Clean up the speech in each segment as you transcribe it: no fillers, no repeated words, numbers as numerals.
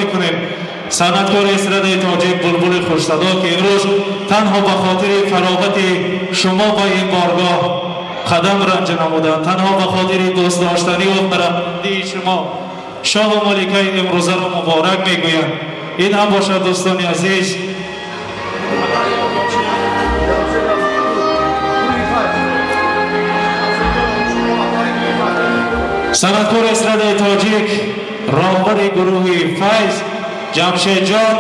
میکنیم صنعتکار استرادای تاجیک بلبل خوشصدا که امروز تنها به خاطر فراغت شما با این بارگاه قدم رنج نمودند، تنها به خاطر دوست داشتنی و خردمندی شما شاه و ملکه امروزه را مبارک میگویند. این هم باشد دوستان عزیز. صنعتکار استرادای تاجیک راهبر گروه فیض جمشید جان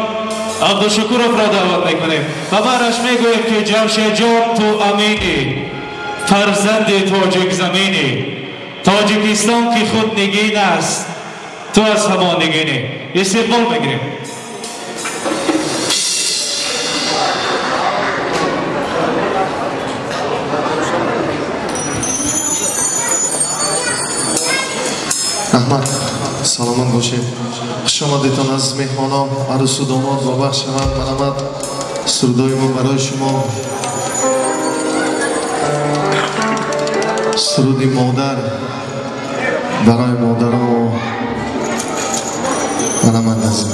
عبدالشکورов را دعوت میکنیم و برش میگوییم که جمشید جان تو امینی، فرزند تاجیک زمینی، تاجیکستان که خود نگین است تو از همان نگینی. استقبال میگیریم. رحمت سلامت باشید. خوش آمدید از مهمانان عروس و داماد با بخش مرحمت سرودای ما برای شما. سرودی مادر برای مادران مرحمت از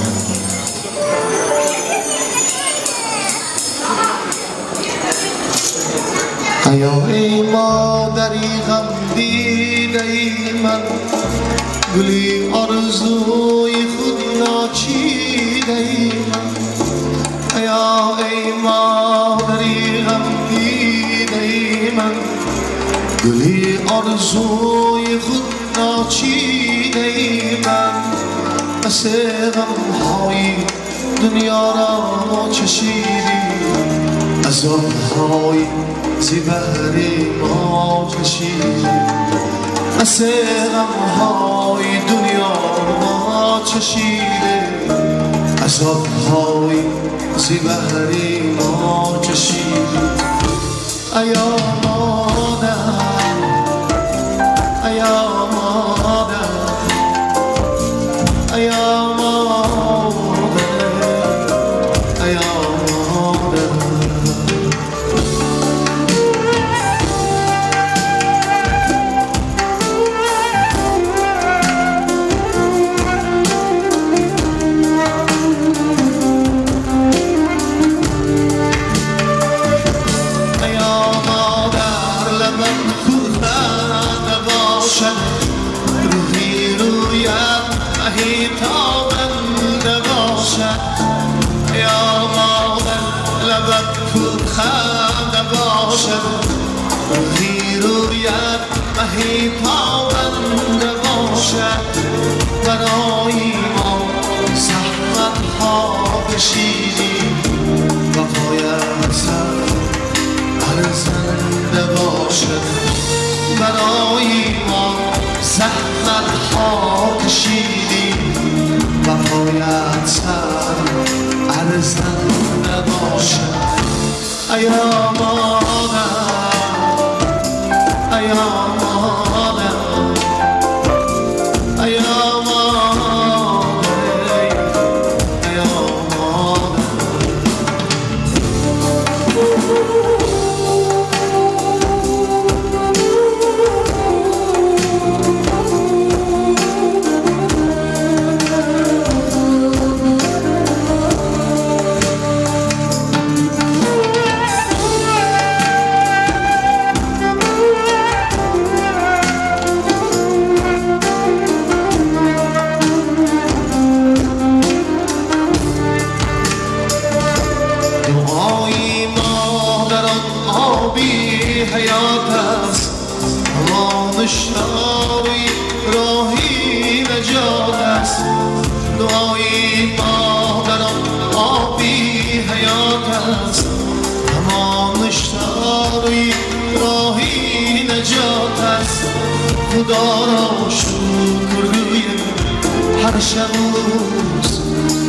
ایا ای مادری غمگین ای من، گلی آرزوی خود ناچیده ای من. ایا ای مادری غمگین ای من، گلی آرزوی خود ناچیده ای من. بس غمهای دنیا را چشیدی، عذابهای زی بحر ما چشیدی. بس غمهای دنیا ما چشیده، عذابهای زی بحر ما چشیده. ایا مادر، ایا مادر، ایا مادر، ایا مادر. روحی رویت مهی تابنده باشد. یا مادر لبت پرخنده باشد، روحی رویت مهی تابنده باشد. برای ما زحمت ها کشیدی، وفایت سر ارزنده باشد. برای ما زحمت ها کشیدی، وفایت سر ارزنده باشد. ایا مادر، ایا مادر، ایا مادر، ایا مادر. حیات است نشانی راهی نجات است. دعای مادران آبی حیات است، همان نشانی راهی نجات است. خدا را شکر گویم هر شب روز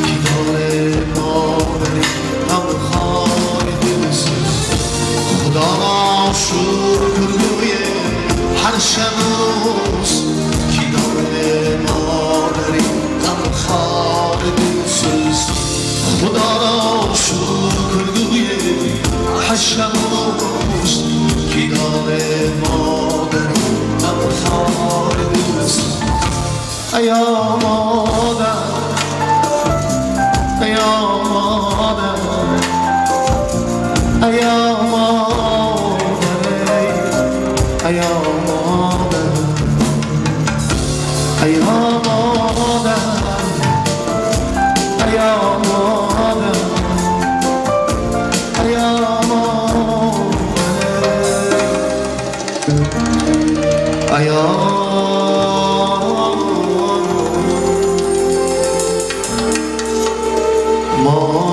که داره مادری غمخوار دلسوز. خدا را شکر گویم هر شب روز که داره مادری غمخوار دلسوز. خدا را شکر گویم هر شب روز که داره مادری غمخوار دلسوز. ایا مادر، ما